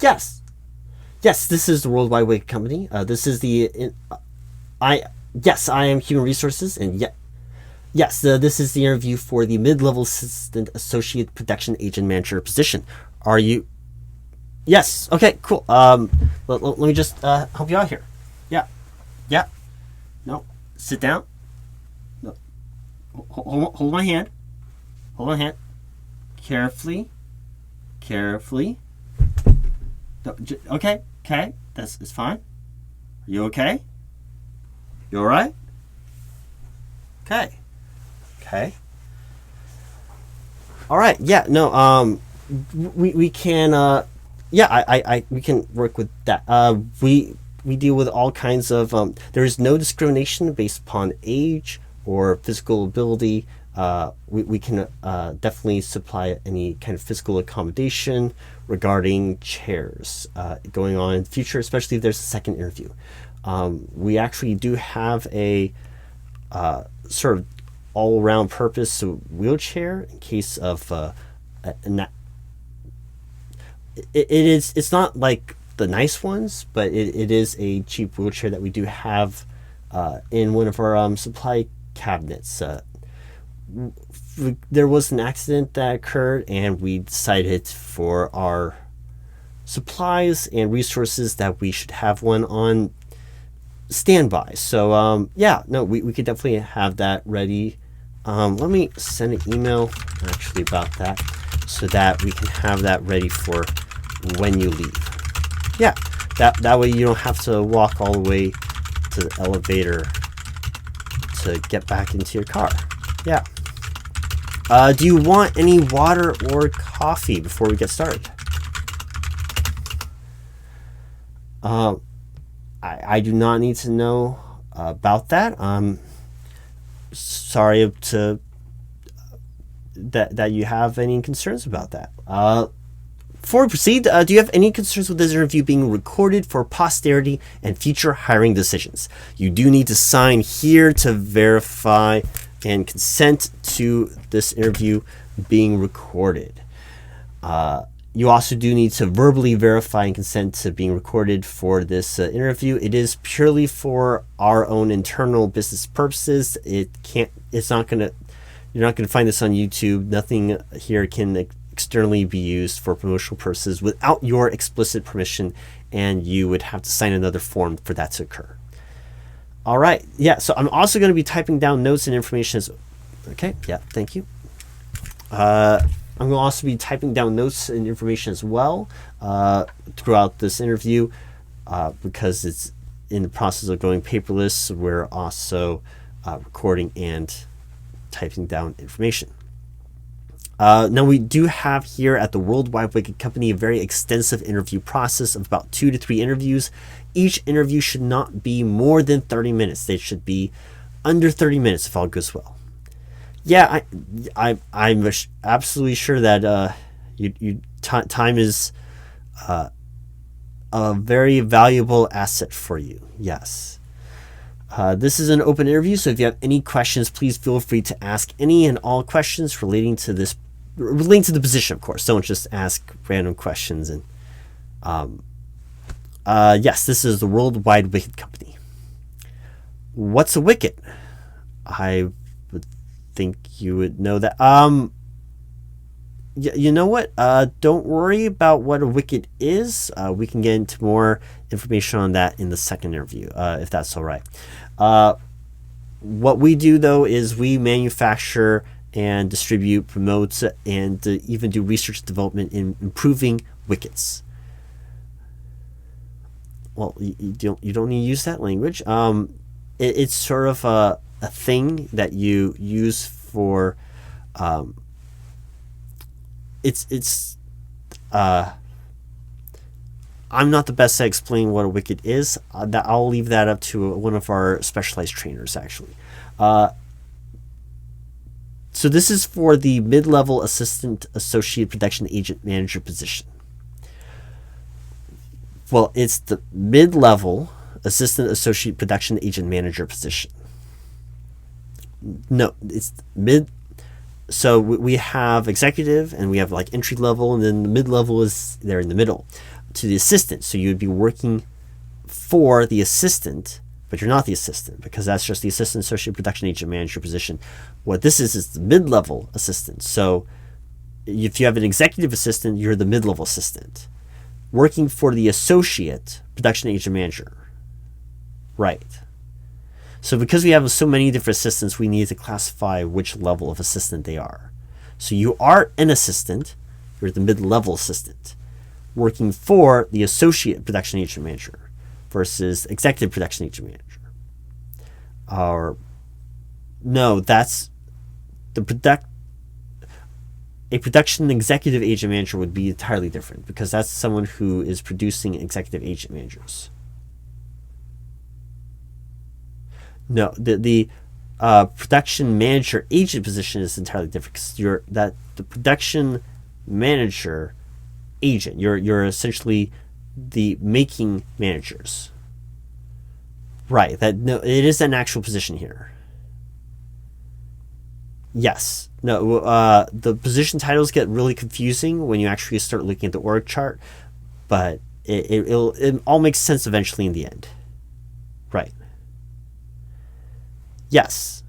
Yes. Yes, this is the World Wide Wicket company. This is the yes, I am human resources, and yes, this is the interview for the mid-level assistant associate production agent manager position. Are you? Yes. Okay. Cool. Let me just help you out here. Yeah. Yeah. No. Sit down. No. Hold my hand. Hold my hand. Carefully. Carefully. No, okay. Okay. It's fine. Are you okay? You all right? Okay. Okay. All right. Yeah. No. We can. Yeah. We can work with that. We deal with all kinds of. There is no discrimination based upon age or physical ability. We can definitely supply any kind of physical accommodation regarding chairs going on in the future, especially if there's a second interview. We actually do have a sort of all-around purpose wheelchair in case of it's not like the nice ones, but it is a cheap wheelchair that we do have in one of our supply cabinets. There was an accident that occurred, and we decided for our supplies and resources that we should have one on standby. So yeah, no, we could definitely have that ready. Let me send an email actually about that so that we can have that ready for when you leave. Yeah, that way you don't have to walk all the way to the elevator to get back into your car. Yeah. Do you want any water or coffee before we get started? I do not need to know about that. Sorry that you have any concerns about that. Before we proceed, do you have any concerns with this interview being recorded for posterity and future hiring decisions? You do need to sign here to verify and consent to this interview being recorded. You also do need to verbally verify and consent to being recorded for this interview. It is purely for our own internal business purposes. You're not gonna find this on YouTube. Nothing here can externally be used for promotional purposes without your explicit permission, and you would have to sign another form for that to occur. All right. Yeah. So I'm also going to be typing down notes and information as. Okay. Yeah. Thank you. I'm going to also be typing down notes and information as well throughout this interview because it's in the process of going paperless. We're also recording and typing down information. Now we do have here at the World Wide Wicket company a very extensive interview process of about 2 to 3 interviews. Each interview should not be more than 30 minutes. They should be under 30 minutes if all goes well. Yeah, I'm absolutely sure that time is a very valuable asset for you. Yes. This is an open interview, so if you have any questions, please feel free to ask any and all questions relating to the position, of course. Don't just ask random questions. And yes, this is the World Wide Wicket company. What's a wicket? I would think you would know that. You know what? Don't worry about what a wicket is. We can get into more information on that in the second interview, if that's all right. What we do, though, is we manufacture and distribute, promote, and even do research and development in improving wickets. Well, you don't need to use that language. It's sort of a thing that you use for. I'm not the best at explaining what a wicket is. I'll leave that up to one of our specialized trainers, actually. So this is for the mid-level assistant associate production agent manager position. Well, it's the mid-level assistant associate production agent manager position. No, it's mid. So we have executive and we have like entry level, and then the mid level is there in the middle. to the assistant. So you would be working for the assistant, but you're not the assistant, because that's just the assistant associate production agent manager position. What this is the mid-level assistant. So if you have an executive assistant, you're the mid-level assistant working for the associate production agent manager. Right. So because we have so many different assistants, we need to classify which level of assistant they are. So you are an assistant, you're the mid-level assistant, working for the associate production agent manager versus executive production agent manager. Or no, that's a production executive agent manager would be entirely different, because that's someone who is producing executive agent managers. No, the production manager agent position is entirely different, because you're the production manager agent. You're essentially the making managers. Right. No, it is an actual position here. Yes. No. The position titles get really confusing when you actually start looking at the org chart, but it all makes sense eventually in the end. Right. Yes.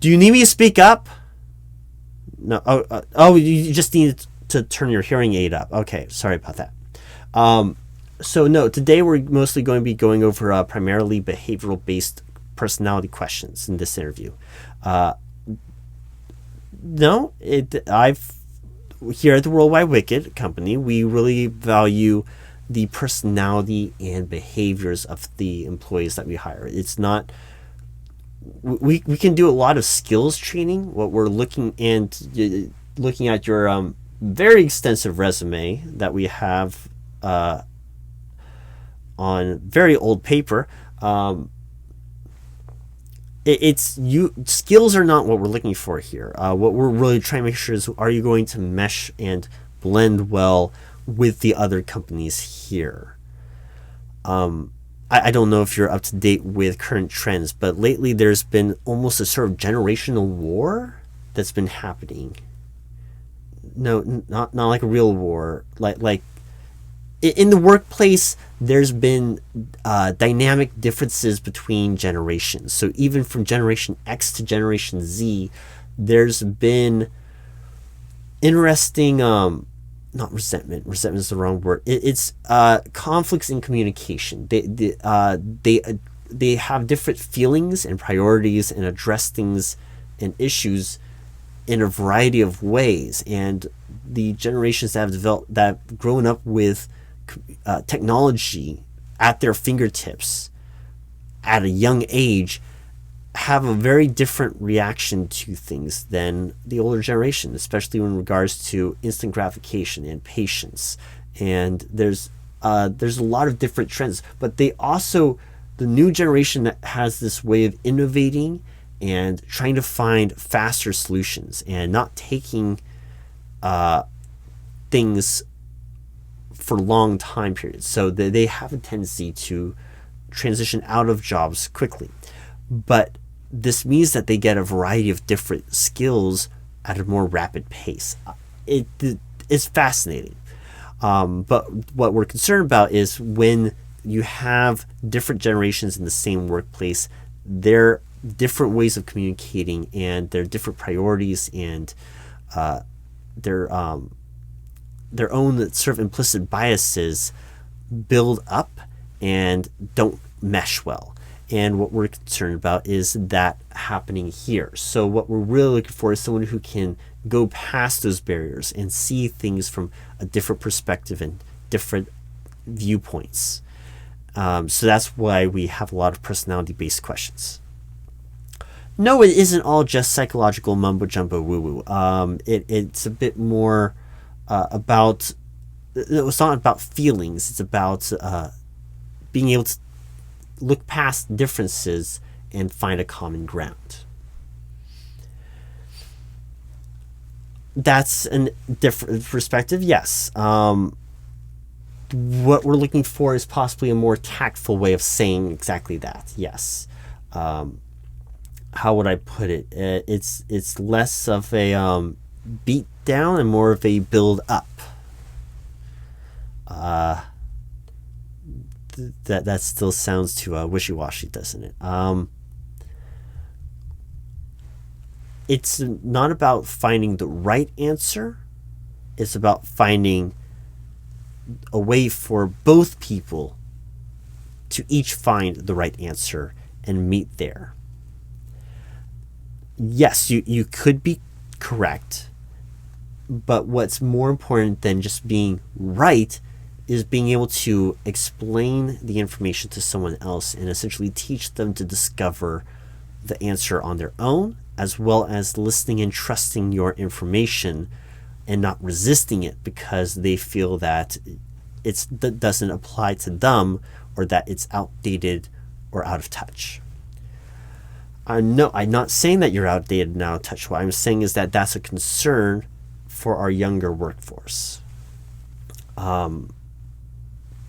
Do you need me to speak up? No. Oh, you just need to turn your hearing aid up. Okay. Sorry about that. So no, today we're mostly going to be going over primarily behavioral-based personality questions in this interview. No, here at the World Wide Wicket company, we really value the personality and behaviors of the employees that we hire. It's not, we can do a lot of skills training. What we're looking at your very extensive resume that we have on very old paper. Skills are not what we're looking for here. What we're really trying to make sure is, are you going to mesh and blend well with the other companies here? I don't know if you're up to date with current trends, but lately there's been almost a sort of generational war that's been happening. No, not like a real war. Like in the workplace, there's been dynamic differences between generations. So even from Generation X to Generation Z, there's been interesting, not resentment. Resentment is the wrong word. It's conflicts in communication. They have different feelings and priorities and address things and issues in a variety of ways. And the generations that have grown up with technology at their fingertips at a young age have a very different reaction to things than the older generation, especially in regards to instant gratification and patience. And there's a lot of different trends, but the new generation that has this way of innovating and trying to find faster solutions and not taking things for long time periods. So they have a tendency to transition out of jobs quickly. But this means that they get a variety of different skills at a more rapid pace. It's fascinating. But what we're concerned about is when you have different generations in the same workplace, their different ways of communicating and their different priorities and their own sort of implicit biases build up and don't mesh well. And what we're concerned about is that happening here. So what we're really looking for is someone who can go past those barriers and see things from a different perspective and different viewpoints. So that's why we have a lot of personality-based questions. No, it isn't all just psychological mumbo-jumbo woo-woo. It's a bit more about, it's not about feelings. It's about being able to look past differences and find a common ground. That's a different perspective, yes. What we're looking for is possibly a more tactful way of saying exactly that, yes. How would I put it? It's less of a beat down and more of a build up. That still sounds too wishy-washy, doesn't it? It's not about finding the right answer. It's about finding a way for both people to each find the right answer and meet there. Yes, you could be correct, but what's more important than just being right is being able to explain the information to someone else and essentially teach them to discover the answer on their own, as well as listening and trusting your information and not resisting it because they feel that that doesn't apply to them or that it's outdated or out of touch. No, I'm not saying that you're outdated and out of touch. What I'm saying is that that's a concern for our younger workforce.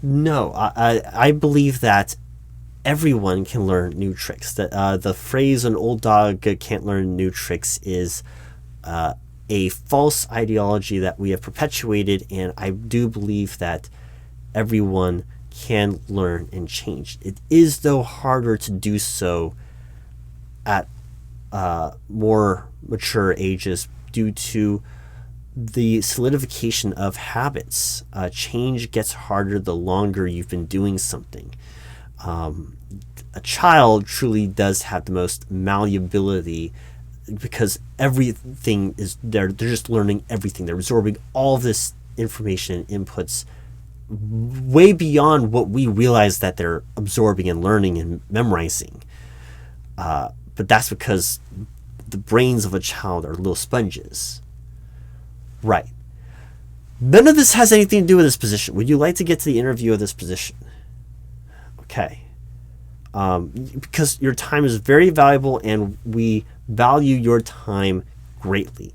No, I believe that everyone can learn new tricks. That the phrase "an old dog can't learn new tricks" is a false ideology that we have perpetuated, and I do believe that everyone can learn and change. It is, though, harder to do so at more mature ages due to the solidification of habits. Change gets harder the longer you've been doing something. A child truly does have the most malleability because everything is they're just learning everything. They're absorbing all this information and inputs way beyond what we realize that they're absorbing and learning and memorizing. But that's because the brains of a child are little sponges. Right. None of this has anything to do with this position. Would you like to get to the interview of this position? Okay. Because your time is very valuable and we value your time greatly.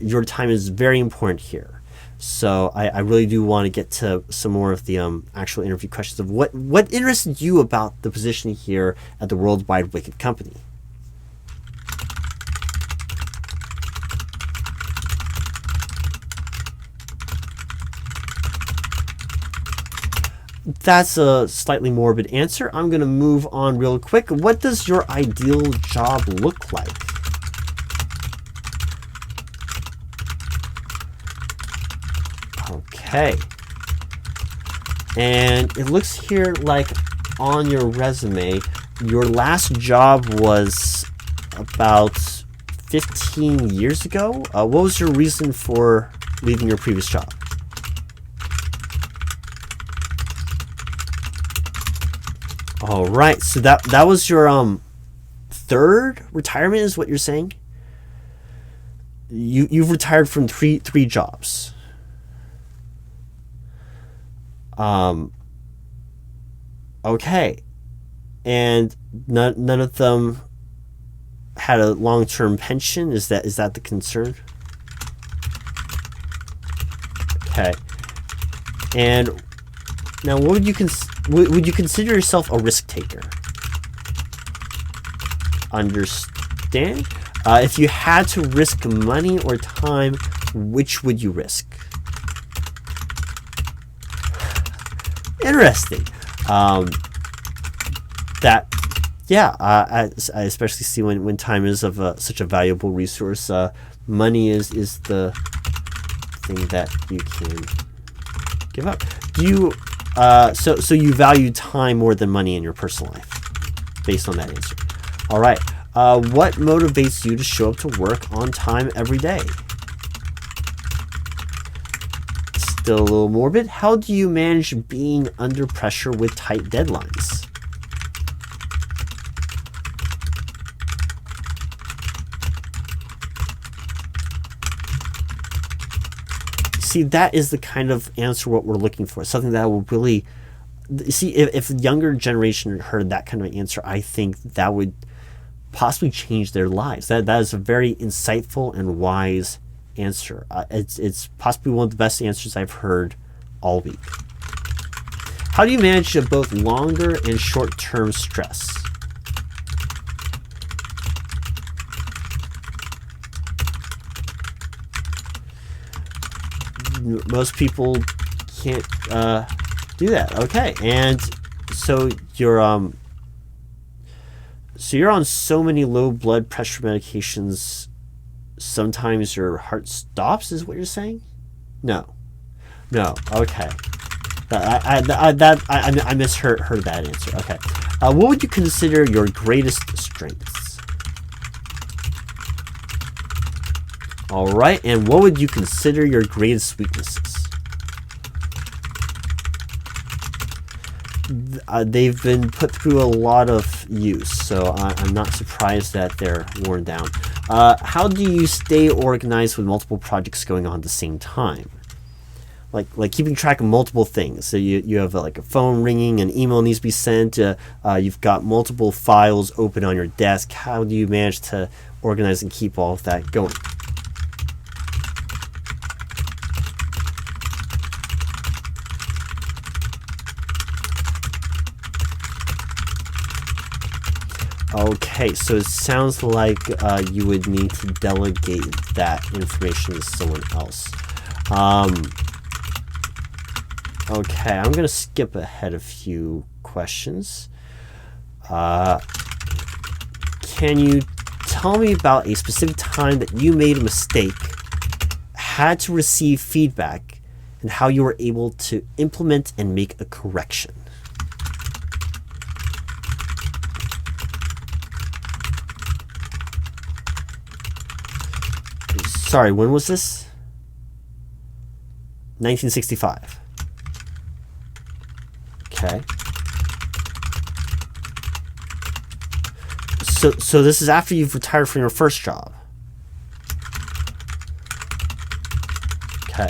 Your time is very important here. So I really do want to get to some more of the actual interview questions of what interested you about the position here at the World Wide Wicket company. That's a slightly morbid answer. I'm going to move on real quick. What does your ideal job look like? Okay. And it looks here like on your resume, your last job was about 15 years ago. What was your reason for leaving your previous job? All right, so that was your third retirement, is what you're saying? You've retired from three jobs. Okay, and none of them had a long-term pension. Is that the concern? Okay, and now what would you consider yourself a risk taker? Understand? If you had to risk money or time, which would you risk? Interesting. I especially see when time is of such a valuable resource. Money is the thing that you can give up. Do you? So you value time more than money in your personal life, based on that answer. All right. What motivates you to show up to work on time every day? Still a little morbid. How do you manage being under pressure with tight deadlines? See, that is the kind of answer what we're looking for. Something that will really see if the younger generation heard that kind of answer, I think that would possibly change their lives. That is a very insightful and wise answer. It's possibly one of the best answers I've heard all week. How do you manage both longer and short-term stress? Most people can't do that. Okay, and so you're on so many low blood pressure medications. Sometimes your heart stops, is what you're saying? No. Okay. I misheard that answer. Okay. What would you consider your greatest strengths? All right. And what would you consider your greatest weaknesses? They've been put through a lot of use, so I'm not surprised that they're worn down. How do you stay organized with multiple projects going on at the same time? Like keeping track of multiple things. So you have like a phone ringing, an email needs to be sent. You've got multiple files open on your desk. How do you manage to organize and keep all of that going? Okay, so it sounds like you would need to delegate that information to someone else. Okay, I'm going to skip ahead a few questions. Can you tell me about a specific time that you made a mistake, had to receive feedback, and how you were able to implement and make a correction? Sorry, when was this? 1965. Okay. So this is after you've retired from your first job. Okay.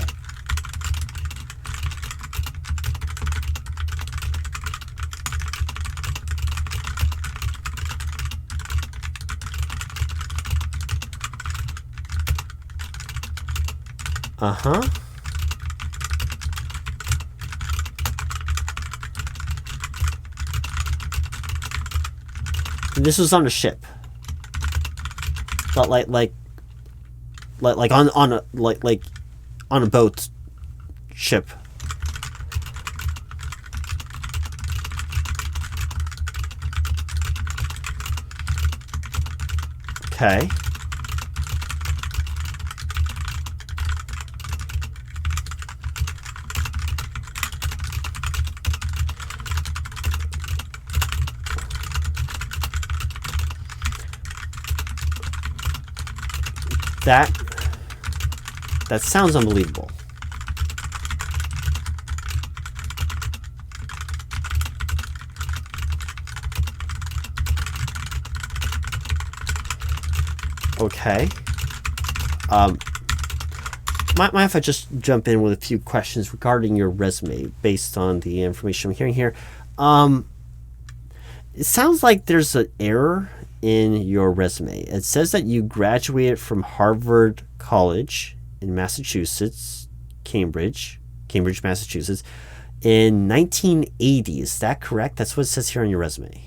Uh-huh. This was on a ship, but like on a boat ship. Okay. That sounds unbelievable. Okay. Mind if I just jump in with a few questions regarding your resume based on the information I'm hearing here? It sounds like there's an error in your resume. It says that you graduated from Harvard College in Massachusetts, Cambridge, Massachusetts, in 1980. Is that correct? That's what it says here on your resume.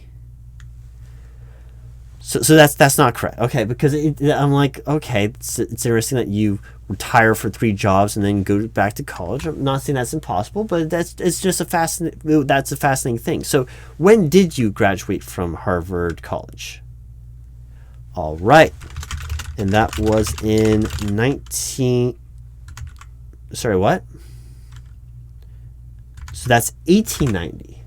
So that's not correct. Okay, because I'm like, okay, it's interesting that you retire for 3 jobs and then go back to college. I'm not saying that's impossible, but it's just a fascinating thing. So when did you graduate from Harvard College? All right, and that was in Sorry, what? So that's 1890.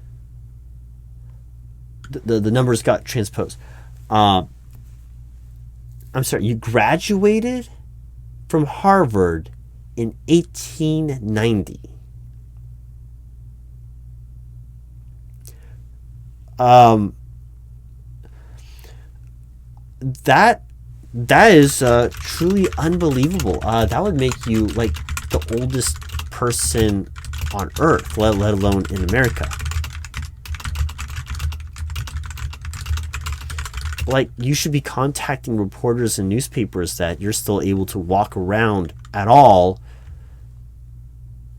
The numbers got transposed. I'm sorry, you graduated from Harvard in 1890. That is truly unbelievable. That would make you like the oldest person on Earth, let alone in America. Like, you should be contacting reporters and newspapers that you're still able to walk around at all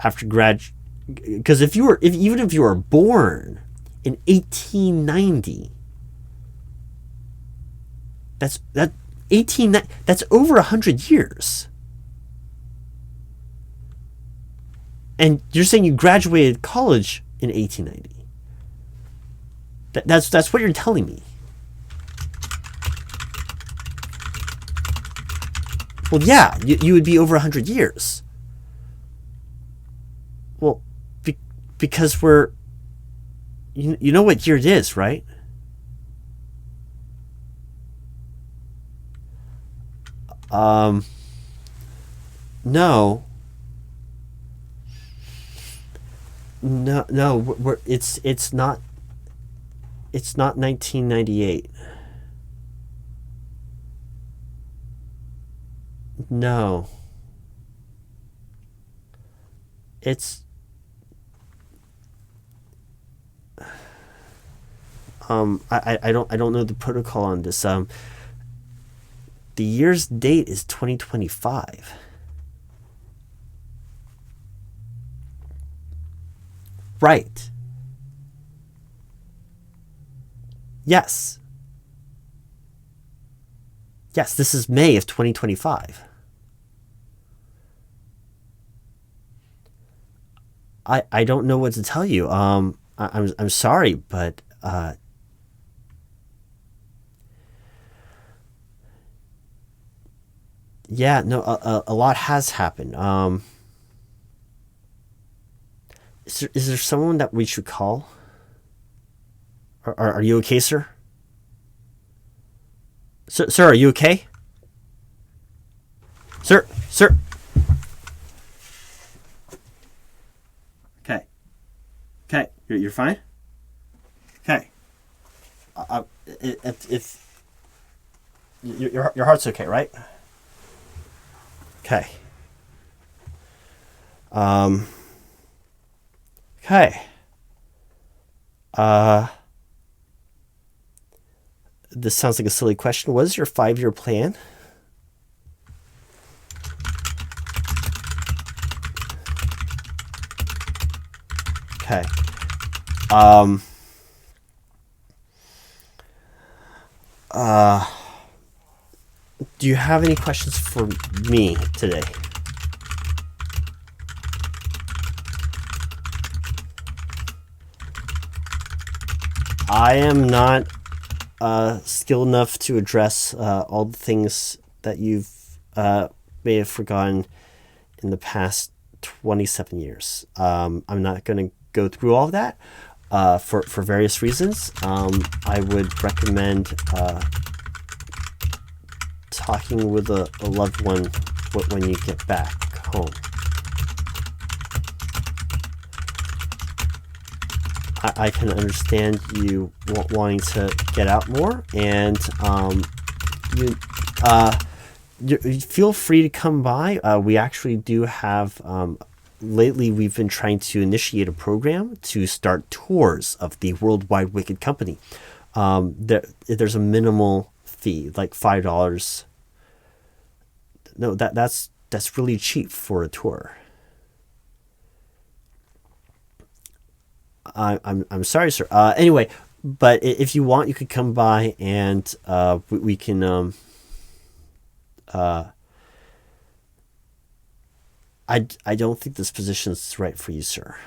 after because even if you were born in 1890, that's over 100 years. And you're saying you graduated college in 1890. That's what you're telling me. Well, yeah, you would be over 100 years. Well, because we're... You know what year it is, right? No. No, it's not 1998. No. It's I don't know the protocol on this. The year's date is 2025. Right. Yes. Yes, this is May of 2025. I don't know what to tell you. I'm sorry, but yeah, no, a lot has happened. Is there someone that we should call? Are you okay, sir? Sir, are you okay? Sir. Okay, you're fine. Okay. If your heart's okay, right? Okay. Okay. This sounds like a silly question. What is your 5-year plan? Okay. Do you have any questions for me today? I am not skilled enough to address all the things that you've may have forgotten in the past 27 years. I'm not going to go through all of that for various reasons. I would recommend talking with a loved one when you get back home. I can understand you wanting to get out more, and you feel free to come by. We actually do have, lately we've been trying to initiate a program to start tours of the World Wide Wicket company. There's a minimal fee, like $5. No, that's really cheap for a tour. I'm sorry, sir. Anyway, but if you want, you could come by and we can. I don't think this position is right for you, sir.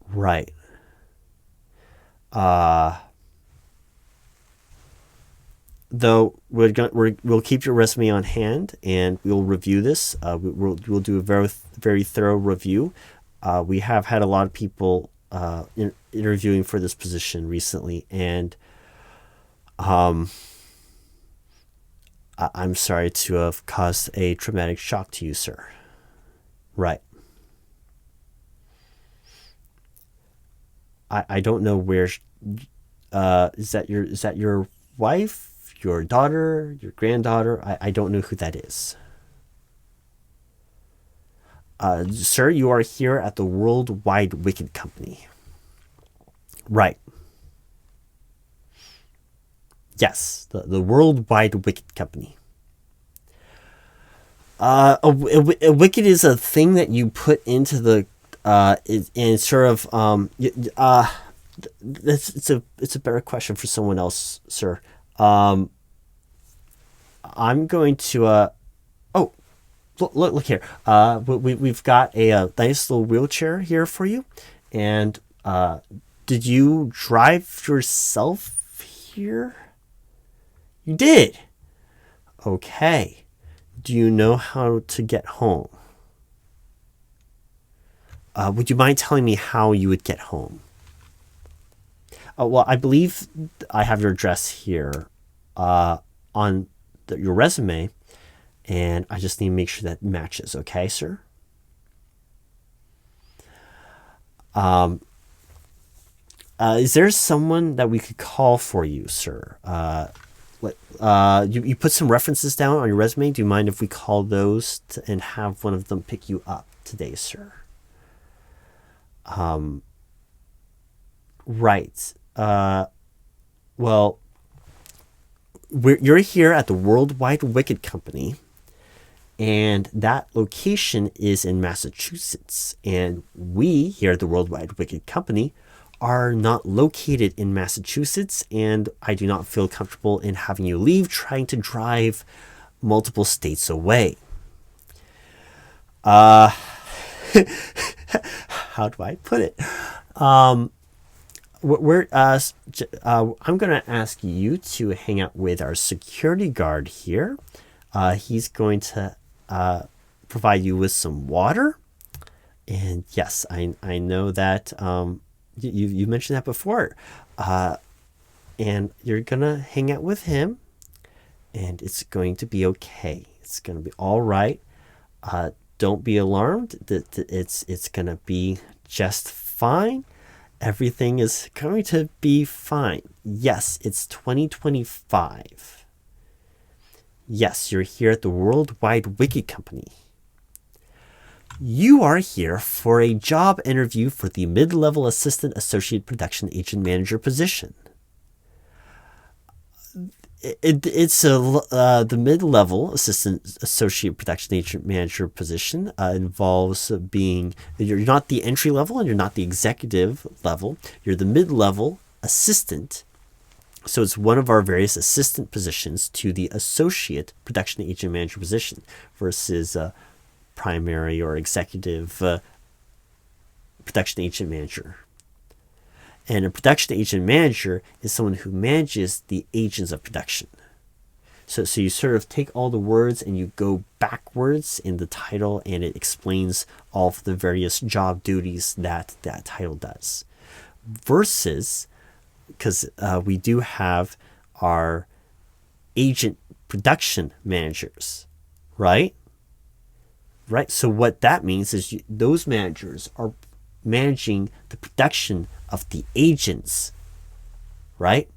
Right. Though we'll keep your resume on hand and we'll review this. We'll do a very thorough review. We have had a lot of people interviewing for this position recently, and I'm sorry to have caused a traumatic shock to you, sir. Right. I don't know where. Is that your wife, your daughter, your granddaughter? I don't know who that is. Sir, you are here at the World Wide Wicket company. Right. Yes, the World Wide Wicket company. A wicket is a thing that you put into the and sort of it's a better question for someone else, sir. I'm going to Look here. We've got a nice little wheelchair here for you. And did you drive yourself here? You did. Okay. Do you know how to get home? Would you mind telling me how you would get home? Well, I believe I have your address here on your resume, and I just need to make sure that matches. Okay, sir? Is there someone that we could call for you, sir? You put some references down on your resume. Do you mind if we call those and have one of them pick you up today, sir? Right. Well, you're here at the World Wide Wicket Company, and that location is in Massachusetts. And we here at the World Wide Wicket Company are not located in Massachusetts, and I do not feel comfortable in having you leave trying to drive multiple states away. How do I put it? I'm going to ask you to hang out with our security guard here. He's going to provide you with some water. And yes, I know that you mentioned that before. And you're going to hang out with him, and it's going to be okay. It's going to be all right. Don't be alarmed. It's going to be just fine. Everything is going to be fine. Yes, it's 2025. Yes, you're here at the World Wide Wicket Company. You are here for a job interview for the mid-level assistant associate production agent manager position. It's the mid-level assistant associate production agent manager position involves being, you're not the entry level and you're not the executive level. You're the mid-level assistant. So it's one of our various assistant positions to the associate production agent manager position versus primary or executive production agent manager. And a production agent manager is someone who manages the agents of production. So you sort of take all the words and you go backwards in the title, and it explains all of the various job duties that that title does. Versus, because we do have our agent production managers, right? Right. So what that means is those managers are managing the production of the agents, right?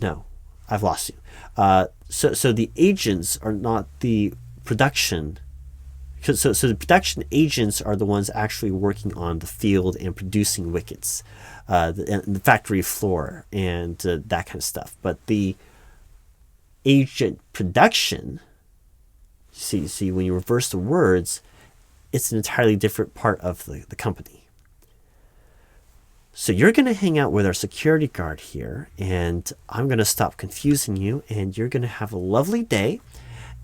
No, I've lost you. So the agents are not the production. So the production agents are the ones actually working on the field and producing wickets, the factory floor and that kind of stuff. But the agent production, see when you reverse the words, it's an entirely different part of the company. So you're going to hang out with our security guard here, and I'm going to stop confusing you, and you're going to have a lovely day,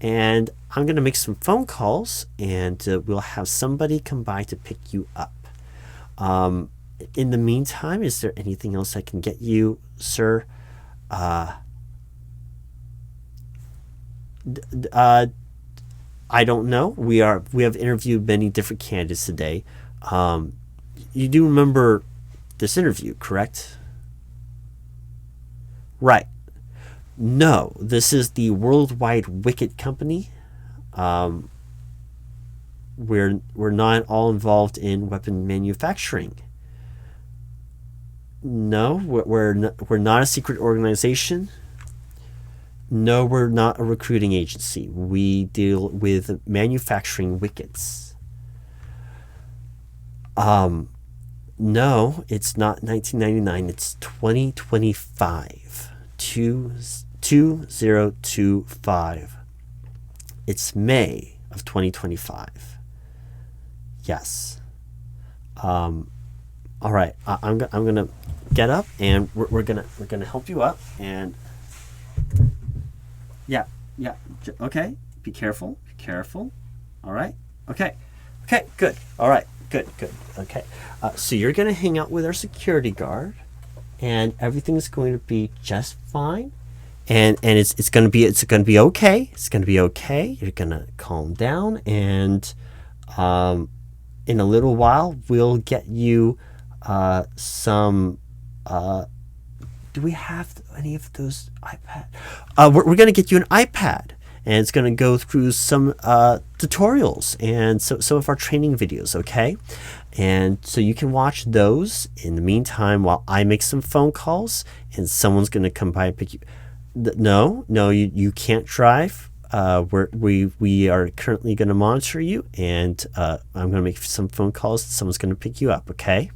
and I'm going to make some phone calls, and we'll have somebody come by to pick you up. In the meantime, is there anything else I can get you, sir? I don't know. We have interviewed many different candidates today. You do remember this interview, correct? Right. No, this is the World Wide Wicket Company. We're not all involved in weapon manufacturing. No, we're not a secret organization. No, we're not a recruiting agency. We deal with manufacturing wickets. No, it's not 1999. It's 2025. 2025. It's May of 2025. Yes. All right. I'm gonna get up, and we're gonna help you up, and yeah. Okay. Be careful. Be careful. All right. Okay. Okay. Good. All right. Good. Good. Okay. So you're going to hang out with our security guard, and everything's going to be just fine. And it's going to be okay. It's going to be okay. You're going to calm down, and in a little while we'll get you some. Do we have any of those iPad? We're going to get you an iPad, and it's going to go through some tutorials and some of our training videos, okay? And so you can watch those in the meantime while I make some phone calls, and someone's going to come by and pick you. No, you can't drive. We are currently going to monitor you, and I'm going to make some phone calls. Someone's going to pick you up, okay?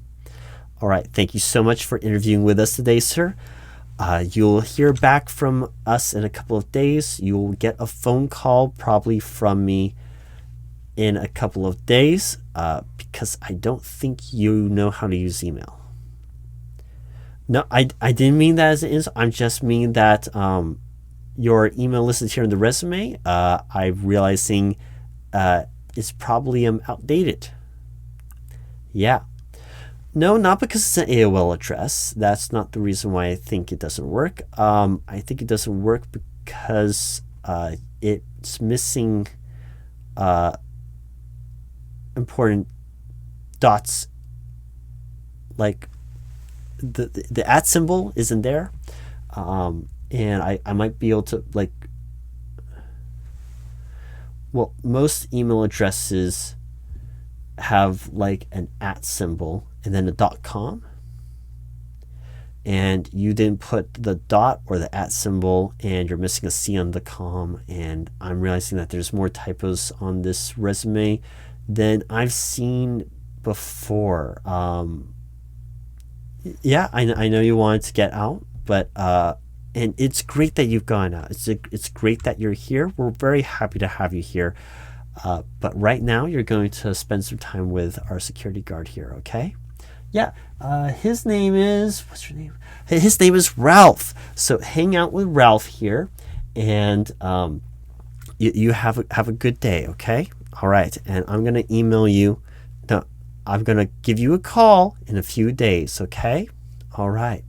All right, thank you so much for interviewing with us today, sir. You'll hear back from us in a couple of days. You'll get a phone call probably from me in a couple of days because I don't think you know how to use email. No, I didn't mean that as an insult. I'm just meaning that your email listed here in the resume, I'm realizing it's probably outdated. Yeah. No, not because it's an AOL address. That's not the reason why I think it doesn't work. I think it doesn't work because it's missing important dots. Like the @ symbol isn't there, and I might be able to most email addresses have like an @ symbol and then a .com, and you didn't put the dot or the @ symbol, and you're missing a C on the com, and I'm realizing that there's more typos on this resume than I've seen before. Yeah, I know you wanted to get out, but and it's great that you've gone out. It's great that you're here. We're very happy to have you here. But right now you're going to spend some time with our security guard here, okay? Yeah, his name is, what's your name? His name is Ralph. So hang out with Ralph here, and you have a good day, okay? All right, and I'm going to email you. No, I'm going to give you a call in a few days, okay? All right.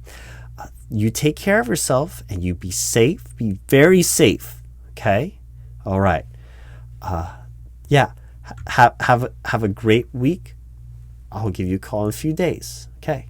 You take care of yourself, and you be safe. Be very safe, okay? All right. Yeah, have a great week. I'll give you a call in a few days. Okay.